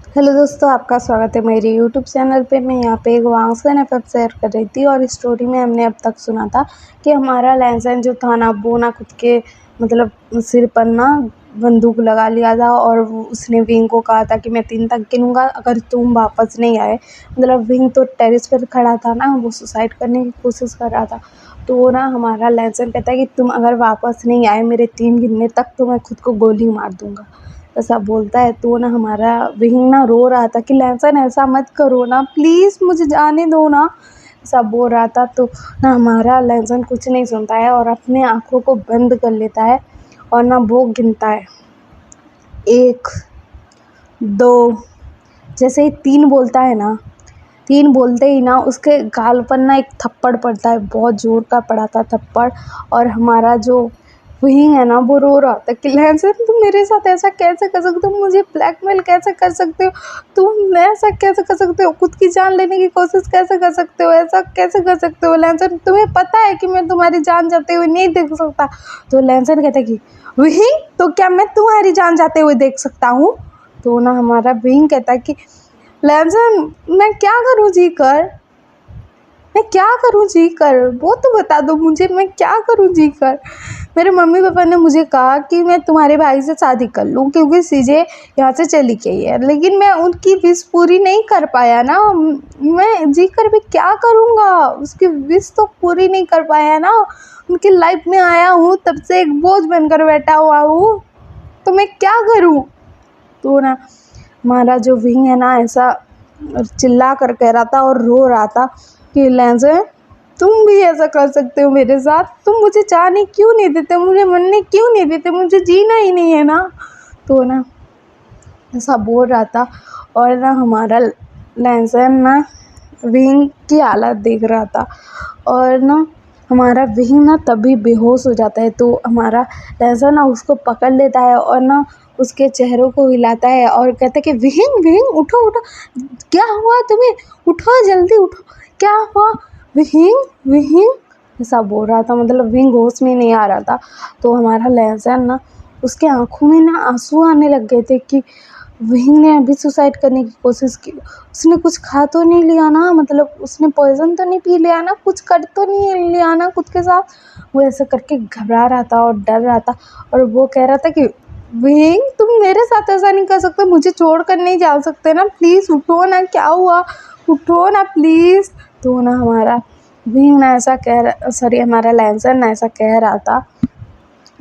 Hello दोस्तों, आपका स्वागत है मेरे यूट्यूब चैनल पे। मैं यहाँ पे एक वांगसन एफएफ शेयर कर रही थी और स्टोरी में हमने अब तक सुना था कि हमारा लहसन जो था ना वो ना खुद के सिर पर ना बंदूक लगा लिया था और उसने विंग को कहा था कि मैं 3 तक गिनूंगा अगर तुम वापस नहीं आए। विंग तो टेरेस पर खड़ा था ना, वो सुसाइड करने की कोशिश कर रहा था। तो ना हमारा लहसन कहता है कि तुम अगर वापस नहीं आए मेरे 3 गिनने तक तो मैं खुद को गोली मार दूंगा, ऐसा बोलता है। तो ना हमारा विंग ना रो रहा था कि लहसन ऐसा मत करो ना, प्लीज़ मुझे जाने दो ना, ऐसा बोल रहा था। तो ना हमारा लहसन कुछ नहीं सुनता है और अपने आँखों को बंद कर लेता है और ना वो गिनता है 1, 2। जैसे ही 3 बोलता है ना, 3 बोलते ही ना उसके गाल पर ना एक थप्पड़ पड़ता है, बहुत ज़ोर का पड़ा था थप्पड़। और हमारा जो विंग है ना वो रो रहा था कि लहसन तुम मेरे साथ ऐसा कैसे कर सकते हो, मुझे ब्लैकमेल कैसे कर सकते हो, तुम ऐसा कैसे कर सकते हो, खुद की जान लेने की कोशिश कैसे कर सकते हो, ऐसा कैसे कर सकते हो लहसन, तुम्हें पता है कि मैं तुम्हारी जान जाते हुए नहीं देख सकता। तो लहसन कहता है कि विंग, तो क्या मैं तुम्हारी जान जाते हुए देख सकता हूँ? तो ना हमारा विंग कहता है कि लहसन मैं क्या करूँ जी कर, मैं क्या करूँ जी कर, वो तो बता दो मुझे, मैं क्या करूँ जी कर। मेरे मम्मी पापा ने मुझे कहा कि मैं तुम्हारे भाई से शादी कर लूँ क्योंकि सीजे यहाँ से चली गई है, लेकिन मैं उनकी विश पूरी नहीं कर पाया ना, मैं जी कर भी क्या करूँगा, उसकी विश तो पूरी नहीं कर पाया ना, उनकी लाइफ में आया हूँ तब से एक बोझ बनकर बैठा हुआ हूँ, तो मैं क्या करूँ। तो ना हमारा जो विंग है ना ऐसा चिल्ला कर कह रहा था और रो रहा था कि लहसन तुम भी ऐसा कर सकते हो मेरे साथ, तुम मुझे जाने क्यों नहीं देते, मुझे मरने क्यों नहीं देते, मुझे जीना ही नहीं है ना। तो ना ऐसा बोल रहा था और ना हमारा लहसन ना विंग की हालत देख रहा था और ना हमारा विंग ना तभी बेहोश हो जाता है। तो हमारा लहसन ना उसको पकड़ लेता है और ना उसके चेहरों को हिलाता है और कहता है कि विंग विंग उठो उठो, क्या हुआ तुम्हें, उठो जल्दी उठो, क्या हुआ विंग विंग, ऐसा बोल रहा था। विंग होश में नहीं आ रहा था। तो हमारा लहसन ना उसके आंखों में ना आंसू आने लग गए थे कि विंग ने अभी सुसाइड करने की कोशिश की, उसने कुछ खा तो नहीं लिया ना, उसने पॉइजन तो नहीं पी लिया ना, कुछ कर तो नहीं लिया ना खुद के साथ। वो ऐसे करके घबरा रहा था और डर रहा था और वो कह रहा था कि विंग तुम मेरे साथ ऐसा नहीं कर सकते, मुझे छोड़ कर नहीं जा सकते ना, प्लीज़ उठो ना, क्या हुआ, उठो ना प्लीज़। तो ना हमारा विंग ना ऐसा कह रहा, सॉरी हमारा लहसन ना ऐसा कह रहा था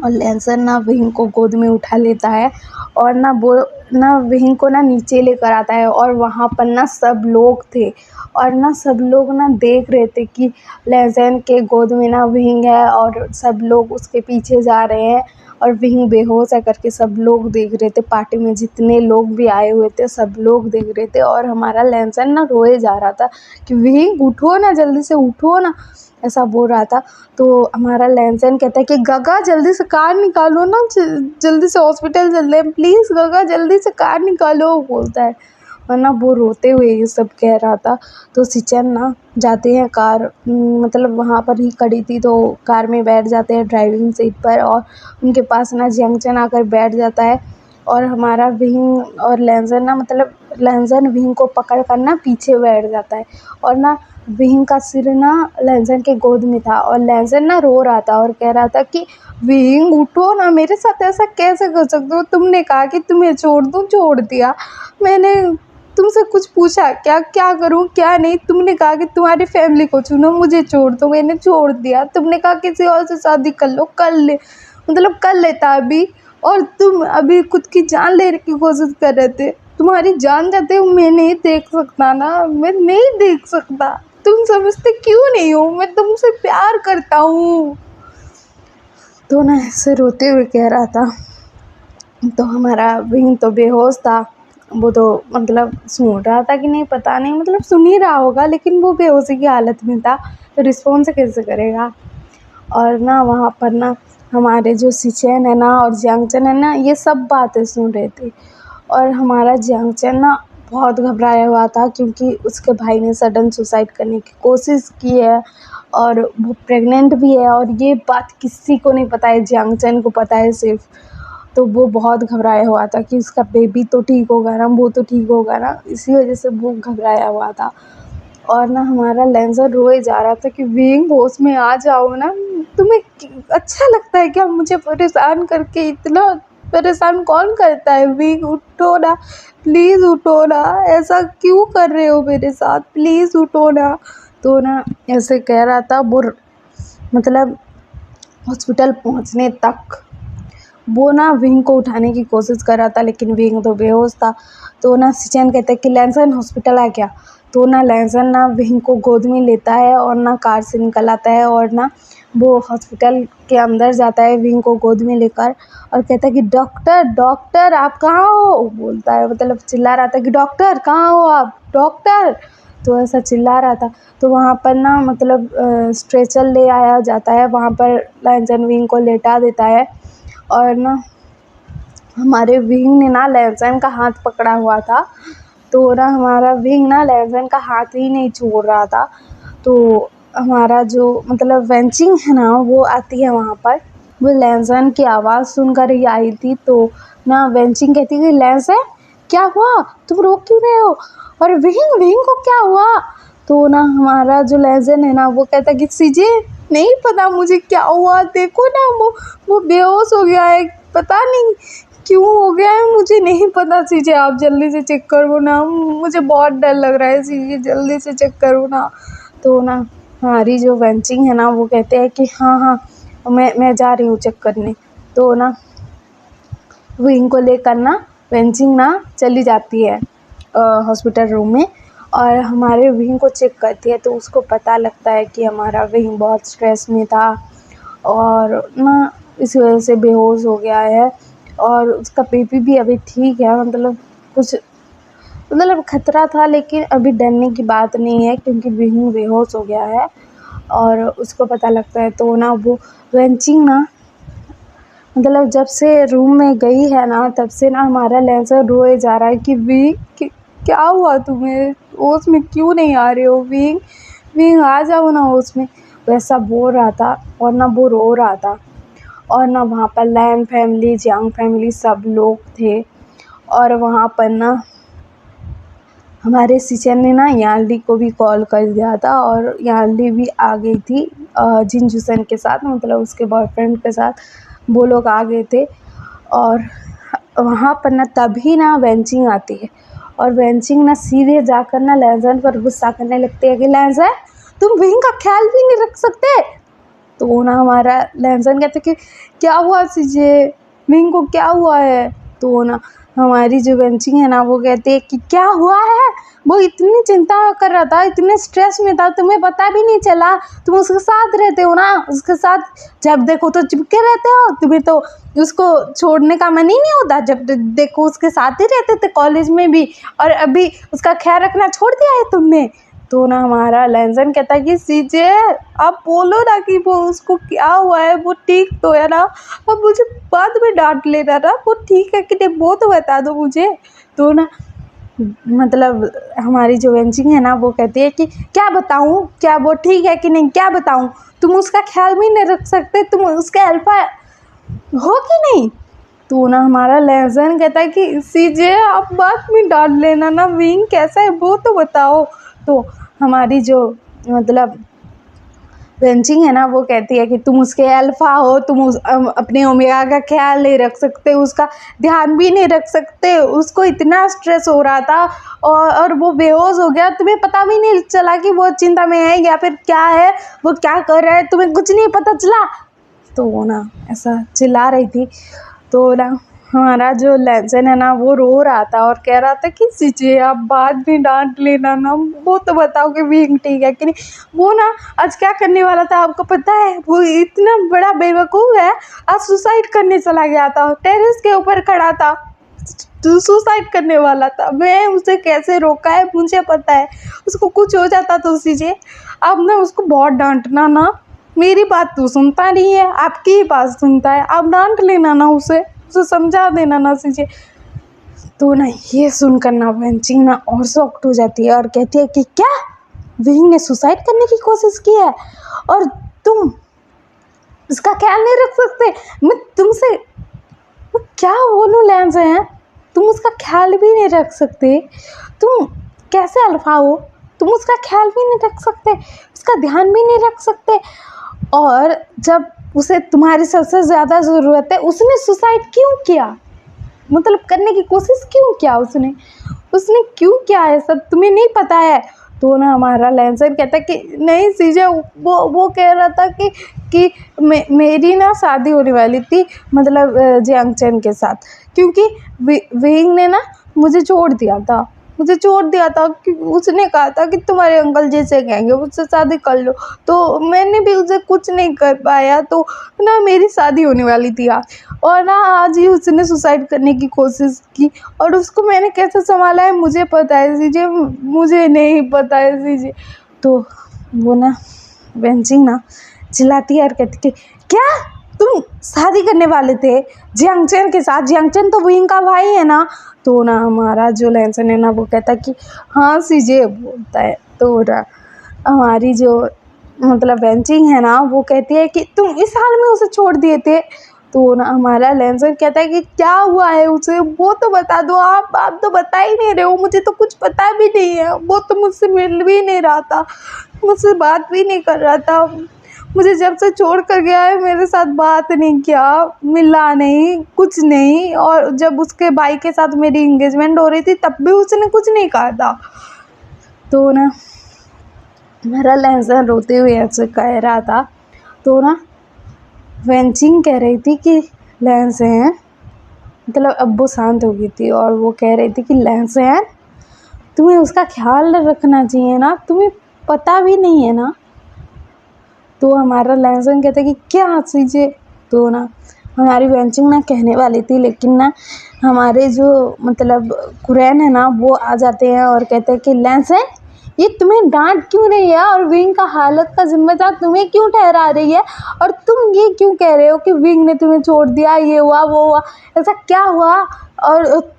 और लहसन ना विंग को गोद में उठा लेता है और ना वो ना विंग को ना नीचे लेकर आता है और वहाँ पर ना सब लोग थे और ना सब लोग ना देख रहे थे कि लहसन के गोद में ना विंग है और सब लोग उसके पीछे जा रहे हैं और विंग बेहोश है करके सब लोग देख रहे थे। पार्टी में जितने लोग भी आए हुए थे सब लोग देख रहे थे और हमारा लहसन ना रोए जा रहा था कि विंग उठो ना, जल्दी से उठो ना, ऐसा बोल रहा था। तो हमारा लहसन कहता है कि गगा जल्दी से कार निकालो ना, जल्दी से हॉस्पिटल चल रहे, प्लीज़ गगा जल्दी से कार निकालो, बोलता है। और ना वो रोते हुए ये सब कह रहा था। तो सिचन ना जाते हैं कार, वहाँ पर ही खड़ी थी तो कार में बैठ जाते हैं ड्राइविंग सीट पर और उनके पास ना जियांगचन आकर बैठ जाता है और हमारा विंग और लहसन ना लहसन विंग को पकड़ कर ना पीछे बैठ जाता है और ना विंग का सिर ना लहसन के गोद में था और लहसन ना रो रहा था और कह रहा था कि विंग उठो ना, मेरे साथ ऐसा कैसे कर सकते हो, तुमने कहा कि तुम्हें छोड़ दूँ, छोड़ दिया, मैंने तुमसे कुछ पूछा क्या, क्या करूँ क्या नहीं, तुमने कहा कि तुम्हारी फैमिली को चुनो, मुझे छोड़ दो, मैंने छोड़ दिया, तुमने कहा किसी और से शादी कर लो, कर ले, कर लेता अभी, और तुम अभी खुद की जान लेने की कोशिश कर रहे थे, तुम्हारी जान जाते हुए मैं नहीं देख सकता ना, मैं नहीं देख सकता, तुम समझते क्यों नहीं हो, मैं तुमसे प्यार करता हूँ। तो ना ऐसे रोते हुए कह रहा था। तो हमारा विंग तो बेहोश था, वो तो सुन रहा था कि नहीं पता नहीं, सुन ही रहा होगा लेकिन वो बेहोशी की हालत में था तो रिस्पॉन्स कैसे करेगा। और ना वहाँ पर ना हमारे जो सिचेन है ना और जियांगचन है ना ये सब बातें सुन रहे थे और हमारा जियांगचन ना बहुत घबराया हुआ था क्योंकि उसके भाई ने सडन सुसाइड करने की कोशिश की है और वो प्रेग्नेंट भी है और ये बात किसी को नहीं पता है, जियांगचन को पता है सिर्फ। तो वो बहुत घबराया हुआ था कि उसका बेबी तो ठीक होगा ना, वो तो ठीक होगा ना, इसी वजह से वो घबराया हुआ था। और ना हमारा लेंसर रोए जा रहा था कि विंग होश में आ जाओ ना, तुम्हें अच्छा लगता है क्या मुझे परेशान करके? इतना परेशान कौन करता है? विंग उठो ना, प्लीज़ उठो ना, ऐसा क्यों कर रहे हो मेरे साथ, प्लीज़ उठो ना। तो ना ऐसे कह रहा था वो, मतलब हॉस्पिटल पहुंचने तक वो ना विंग को उठाने की कोशिश कर रहा था, लेकिन विंग तो बेहोश था। तो ना सिचेन कहता है कि लैंसन हॉस्पिटल आ गया। तो ना लैंसन ना विंग को गोद में लेता है और ना कार से निकल आता है और ना वो हॉस्पिटल के अंदर जाता है विंग को गोद में लेकर, और कहता है कि डॉक्टर डॉक्टर आप कहाँ हो, बोलता है, मतलब चिल्ला रहा था कि डॉक्टर कहाँ हो आप, डॉक्टर। तो ऐसा चिल्ला रहा था। तो वहाँ पर ना मतलब स्ट्रेचर ले आया जाता है, वहाँ पर लैंसन विंग को लेटा देता है। और ना हमारे विंग ने ना लैंसन का हाथ पकड़ा हुआ था। तो ना हमारा विंग ना लैंसन का हाथ ही नहीं छोड़ रहा था। तो हमारा जो मतलब वेंचिंग है ना, वो आती है वहाँ पर, वो लैंसन की आवाज़ सुनकर ही आई थी। तो ना वेंचिंग कहती है कि लैंसन क्या हुआ, तुम रो क्यों रहे हो, और विंग विंग को क्या हुआ? तो ना हमारा जो लैंसन है ना, वो कहता कि सीजे नहीं पता मुझे क्या हुआ, देखो ना वो बेहोश हो गया है, पता नहीं क्यों हो गया है, मुझे नहीं पता। सीजे आप जल्दी से चेक करो ना, मुझे बहुत डर लग रहा है, सीजे जल्दी से चेक करो ना। तो ना हमारी जो वेंचिंग है ना, वो कहते हैं कि हाँ हाँ मैं जा रही हूँ चेक करने। तो ना विंग को लेकर ना वेंचिंग ना चली जाती है हॉस्पिटल रूम में, और हमारे विंग को चेक करती है। तो उसको पता लगता है कि हमारा विंग बहुत स्ट्रेस में था और ना इस वजह से बेहोश हो गया है, और उसका बेबी भी अभी ठीक है, मतलब कुछ मतलब खतरा था, लेकिन अभी डरने की बात नहीं है क्योंकि विंग बेहोश हो गया है और उसको पता लगता है। तो ना वो वेंचिंग ना मतलब जब से रूम में गई है ना, तब से ना हमारा लैंसर रोए जा रहा है कि क्या हुआ तुम्हें, होश में क्यों नहीं आ रहे हो, विंग विंग आ जाओ ना होश में। वैसा बोल रहा था और ना वो रो रहा था। और ना वहाँ पर लैन फैमिली, जियांग फैमिली सब लोग थे, और वहाँ पर ना हमारे सिचन ने ना यानली को भी कॉल कर दिया था, और यानली भी आ गई थी जिनजुसन के साथ, मतलब उसके बॉयफ्रेंड के साथ वो लोग आ गए थे। और वहाँ पर ना तभी ना वेंचिंग आती है, और वेंचिंग ना सीधे जाकर ना लैंसन पर गुस्सा करने लगती है कि लैंसन तुम विंग का ख्याल भी नहीं रख सकते। तो ना हमारा लैंसन कहते कि क्या हुआ सीजे, विंग को क्या हुआ है? तो ना हमारी जो वेंचिंग है ना, वो कहती है कि क्या हुआ है, वो इतनी चिंता कर रहा था, इतने स्ट्रेस में था, तुम्हें पता भी नहीं चला, तुम उसके साथ रहते हो ना, उसके साथ जब देखो तो चिपके रहते हो, तुम्हें तो उसको छोड़ने का मन ही नहीं होता, जब देखो उसके साथ ही रहते थे कॉलेज में भी, और अभी उसका ख्याल रखना छोड़ दिया है तुमने। तो ना हमारा लैंसन कहता है कि सीजे आप बोलो ना कि वो उसको क्या हुआ है, वो ठीक तो है ना, अब मुझे बाद में डांट लेना ना, वो ठीक है कि नहीं वो तो बता दो मुझे। तो ना मतलब हमारी जो वेंचिंग है ना, वो कहती है कि क्या बताऊँ, क्या वो ठीक है कि नहीं, क्या बताऊँ, तुम उसका ख्याल भी नहीं रख सकते, तुम उसके अल्फा हो कि नहीं? तो ना हमारा लहजन कहता है कि सीजे आप बाद में डांट लेना ना, विंग कैसा है वो तो बताओ। तो हमारी जो मतलब वेंचिंग है ना, वो कहती है कि तुम उसके अल्फ़ा हो, तुम अपने ओमेगा का ख्याल नहीं रख सकते, उसका ध्यान भी नहीं रख सकते, उसको इतना स्ट्रेस हो रहा था और वो बेहोश हो गया, तुम्हें पता भी नहीं चला कि वो चिंता में है या फिर क्या है, वो क्या कर रहा है, तुम्हें कुछ नहीं पता चला। तो वो ना ऐसा चिल्ला रही थी। तो ना हमारा जो लहजन है ना, वो रो रहा था और कह रहा था कि सीजे आप बाद में डांट लेना ना, वो तो बताओ कि विंग ठीक है कि नहीं। वो ना आज क्या करने वाला था आपको पता है? वो इतना बड़ा बेवकूफ़ है, आज सुसाइड करने चला गया था, टेरेस के ऊपर खड़ा था, सुसाइड करने वाला था। मैं उसे कैसे रोका है मुझे पता है, उसको कुछ हो जाता तो सीजे अब ना उसको बहुत डांटना ना, मेरी बात तो सुनता नहीं है, आपकी ही बात सुनता है, आप डांट लेना ना उसे समझा देना ना सीजे। तो ना ये सुनकर ना वेंचिंग ना और शॉक्ड हो जाती है और कहती है कि क्या विंग ने सुसाइड करने की कोशिश की है और तुम उसका ख्याल नहीं रख सकते? मैं तुमसे क्या बोलूँ लेंस हैं, तुम उसका ख्याल भी नहीं रख सकते। तुम कैसे अल्फा हो, तुम उसका ख्याल भी नहीं रख सकते, उसका ध्यान भी नहीं रख सकते। और जब उसे तुम्हारी सबसे ज़्यादा ज़रूरत है, उसने सुसाइड क्यों किया, मतलब करने की कोशिश क्यों किया उसने क्यों किया है, सब तुम्हें नहीं पता है। तो ना हमारा लेंसर कहता है कि नहीं सीजे, वो कह रहा था कि मेरी ना शादी होने वाली थी, मतलब जियांग चैन के साथ, क्योंकि विंग ने ना मुझे छोड़ दिया था कि उसने कहा था कि तुम्हारे अंकल जैसे कहेंगे उससे शादी कर लो। तो मैंने भी उसे कुछ नहीं कर पाया, तो ना मेरी शादी होने वाली थी आज, और ना आज ही उसने सुसाइड करने की कोशिश की। और उसको मैंने कैसे संभाला है मुझे पता है सीजे, मुझे नहीं पता है सीजे। तो वो ना वेंचिंग ना चिल्लाती है और कहती कि क्या तुम शादी करने वाले थे जियांग चैन के साथ, जियांग चैन तो विंग का भाई है ना। तो ना हमारा जो लेंसन है ना वो कहता कि हाँ सीजे बोलता है। तो ना हमारी जो मतलब वेंचिंग है ना वो कहती है कि तुम इस हाल में उसे छोड़ दिए थे। तो ना हमारा लेंसर कहता है कि क्या हुआ है उसे, वो तो बता दो, आप तो बता ही नहीं रहे हो, मुझे तो कुछ पता भी नहीं है, वो तो मुझसे मिल भी नहीं रहा था, मुझसे बात भी नहीं कर रहा था, मुझे जब से छोड़ कर गया है मेरे साथ बात नहीं किया, मिला नहीं, कुछ नहीं। और जब उसके भाई के साथ मेरी इंगेजमेंट हो रही थी तब भी उसने कुछ नहीं कहा था। तो ना मेरा लेंसर रोते हुए ऐसे कह रहा था। तो ना वेंचिंग कह रही थी कि लेंसर, मतलब अब वो शांत हो गई थी और वो कह रही थी कि लेंसर तुम्हें उसका ख्याल रखना चाहिए ना, तुम्हें पता भी नहीं है ना। तो हमारा लेंसन कहता है कि क्या चीज़ें। तो ना हमारी वेंचिंग ना कहने वाली थी, लेकिन ना हमारे जो मतलब कुरैन है ना वो आ जाते हैं और कहते हैं कि लेंसन ये तुम्हें डांट क्यों रही है और विंग का हालत का जिम्मेदार तुम्हें क्यों ठहरा रही है, और तुम ये क्यों कह रहे हो कि विंग ने तुम्हें छोड़ दिया, ये हुआ वो हुआ, ऐसा क्या हुआ। और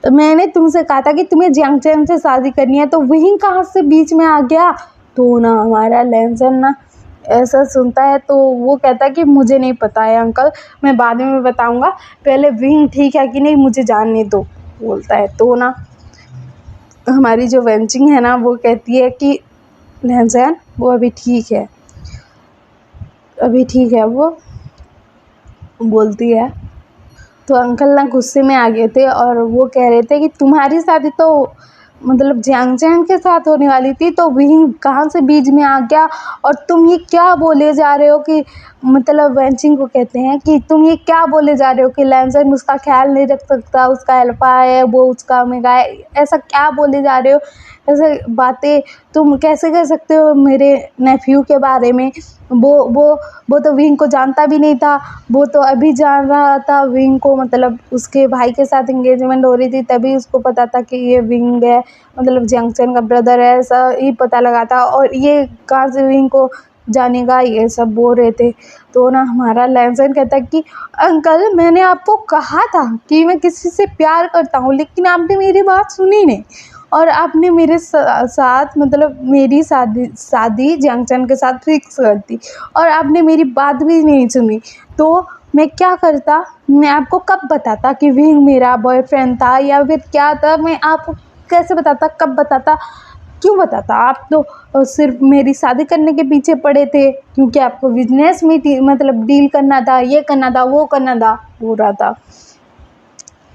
मैंने तुमसे कहा था कि तुम्हें जियांग चैन से शादी करनी है, तो विंग कहाँ से बीच में आ गया। तो ना हमारा लेंसन ना ऐसा सुनता है तो वो कहता है कि मुझे नहीं पता है अंकल, मैं बाद में बताऊंगा, पहले विंग ठीक है कि नहीं मुझे जानने दो, बोलता है। तो ना हमारी जो वेंचिंग है ना वो कहती है कि लेंसन वो अभी ठीक है, वो बोलती है। तो अंकल ना गुस्से में आ गए थे और वो कह रहे थे कि तुम्हारी शादी तो मतलब जियांग चैन के साथ होने वाली थी, तो विंग कहाँ से बीच में आ गया, और तुम ये क्या बोले जा रहे हो कि मतलब वेंचिंग को कहते हैं कि तुम ये क्या बोले जा रहे हो कि लेंसन उसका ख्याल नहीं रख सकता, उसका अल्फा है, वो उसका ओमेगा है, ऐसा क्या बोले जा रहे हो, ऐसे बातें तुम कैसे कह सकते हो मेरे नेफ्यू के बारे में। वो तो विंग को जानता भी नहीं था, वो तो अभी जान रहा था विंग को, मतलब उसके भाई के साथ एंगेजमेंट हो रही थी तभी उसको पता था कि ये विंग है, मतलब जियांग चैन का ब्रदर है, ऐसा ही पता लगा था, और ये कहाँ से विंग को जानेगा, ये सब बोल रहे थे। तो ना हमारा लेंसन कहता है कि अंकल मैंने आपको कहा था कि मैं किसी से प्यार करता हूँ, लेकिन आपने मेरी बात सुनी नहीं, और आपने मेरे साथ मतलब मेरी शादी जियांग चैन के साथ फिक्स कर दी, और आपने मेरी बात भी नहीं सुनी। तो मैं क्या करता, मैं आपको कब बताता कि विंग मेरा बॉयफ्रेंड था या फिर क्या था, मैं आपको कैसे बताता, कब बताता, क्यों बताता। आप तो सिर्फ मेरी शादी करने के पीछे पड़े थे, क्योंकि आपको बिजनेस में मतलब डील करना था, ये करना था, वो करना था, हो रहा था।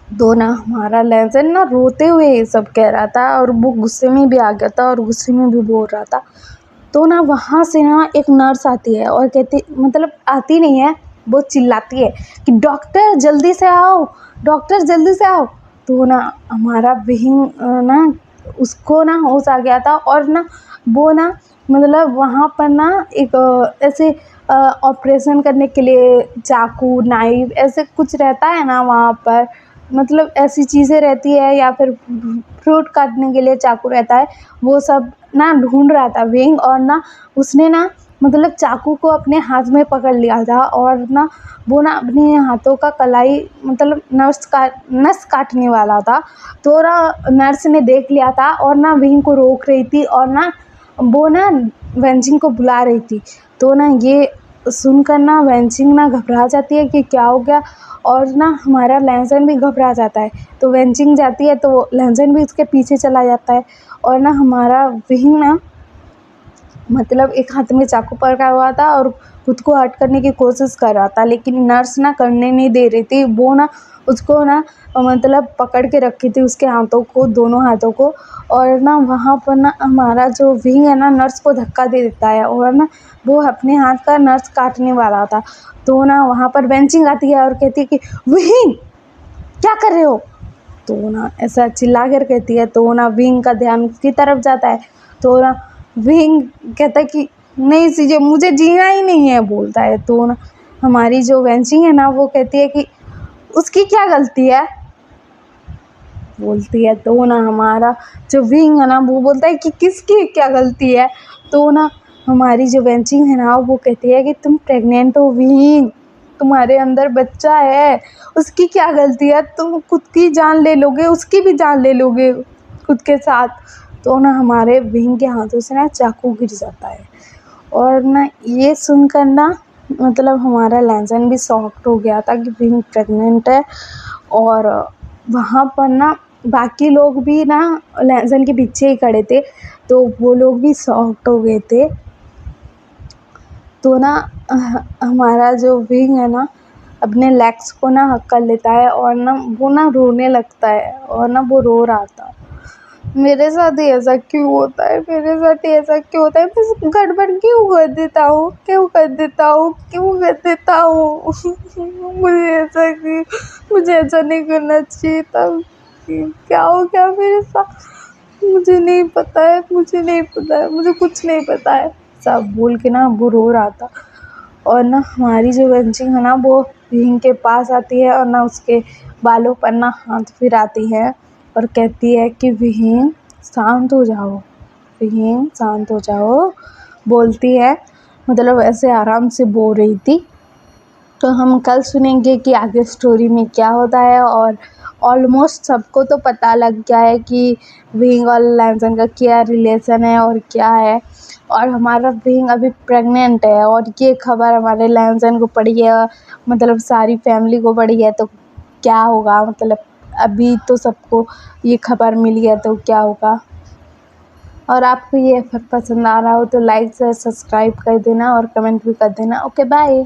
तो ना हमारा लेंसन ना रोते हुए ये सब कह रहा था और वो गुस्से में भी आ गया था और गुस्से में भी बोल रहा था। तो ना वहाँ से ना एक नर्स आती है और कहती, मतलब आती नहीं है, वो चिल्लाती है कि डॉक्टर जल्दी से आओ, डॉक्टर जल्दी से आओ। तो ना हमारा विंग ना उसको ना होश आ गया था, और ना वो ना मतलब वहाँ पर ना एक ऐसे ऑपरेशन करने के लिए चाकू नाइफ ऐसे कुछ रहता है ना वहाँ पर, मतलब ऐसी चीज़ें रहती है, या फिर फ्रूट काटने के लिए चाकू रहता है, वो सब ना ढूंढ रहा था विंग, और ना उसने ना मतलब चाकू को अपने हाथ में पकड़ लिया था, और ना वो ना अपने हाथों का कलाई मतलब नस काटने वाला था। तो ना नर्स ने देख लिया था और ना विंग को रोक रही थी, और ना वो ना वेंचिंग को बुला रही थी। तो ना ये सुनकर ना वेंचिंग ना घबरा जाती है कि क्या हो गया, और ना हमारा लहसुन भी घबरा जाता है। तो वेंचिंग जाती है तो लहसुन भी उसके पीछे चला जाता है, और ना हमारा विंग ना मतलब एक हाथ में चाकू पकड़ा हुआ था और खुद को हर्ट करने की कोशिश कर रहा था, लेकिन नर्स ना करने नहीं दे रही थी। वो ना उसको ना मतलब पकड़ के रखी थी उसके हाथों को, दोनों हाथों को। और ना वहाँ पर ना हमारा जो विंग है ना नर्स को धक्का दे देता है, और ना वो अपने हाथ का नर्स काटने वाला था। तो ना वहाँ पर बेंचिंग आती है और कहती है कि विंग क्या कर रहे हो। तो ना ऐसा चिल्ला कर कहती है, तो ना विंग का ध्यान उसकी तरफ जाता है। तो ना विंग कहता है कि नहीं सीजे, मुझे जीना ही नहीं है बोलता है। तो ना हमारी जो वेंचिंग है ना वो कहती है कि उसकी क्या गलती है बोलती है। तो ना हमारा जो विंग है ना वो बोलता है कि किसकी क्या गलती है। तो ना हमारी जो वेंचिंग है ना वो कहती है कि तुम प्रेग्नेंट हो विंग, तुम्हारे अंदर बच्चा है, उसकी क्या गलती है, तुम खुद की जान ले लोगे, उसकी भी जान ले लोगे खुद के साथ। तो ना हमारे विंग के हाथों से ना चाकू गिर जाता है, और ना ये सुनकर ना मतलब हमारा लहसुन भी शॉक्ड हो गया था कि विंग प्रेग्नेंट है। और वहाँ पर ना बाकी लोग भी ना लहसुन के पीछे ही खड़े थे, तो वो लोग भी शॉक्ड हो गए थे। तो ना हमारा जो विंग है ना अपने लेग्स को ना हक्कल लेता है, और ना वो ना रोने लगता है, और ना वो रो रहा था। मेरे साथ ही ऐसा क्यों होता है, मेरे साथ ही ऐसा क्यों होता है, मैं गड़बड़ क्यों कर देता हूँ, क्यों कर देता हूँ, क्यों कर देता हूँ। मुझे ऐसा नहीं करना चाहिए था। क्या हो गया मेरे साथ, मुझे नहीं पता है, मुझे नहीं पता है, मुझे कुछ नहीं पता है, सब बोल के ना वो रो रहा था। और ना हमारी जो वेंचिंग है ना वो विंग के पास आती है, और ना उसके बालों पर ना हाथ फिराती है और कहती है कि विंग शांत हो जाओ, विंग शांत हो जाओ बोलती है। मतलब ऐसे आराम से बोल रही थी। तो हम कल सुनेंगे कि आगे स्टोरी में क्या होता है। और ऑलमोस्ट सबको तो पता लग गया है कि विंग और लहसुन का क्या रिलेशन है और क्या है। और हमारा विंग अभी प्रेग्नेंट है, और ये खबर हमारे लहसुन को पड़ी है, मतलब सारी फैमिली को पड़ी है। तो क्या होगा, मतलब अभी तो सबको ये खबर मिली है तो क्या होगा। और आपको ये पसंद आ रहा हो तो लाइक से सब्सक्राइब कर देना और कमेंट भी कर देना। Okay bye.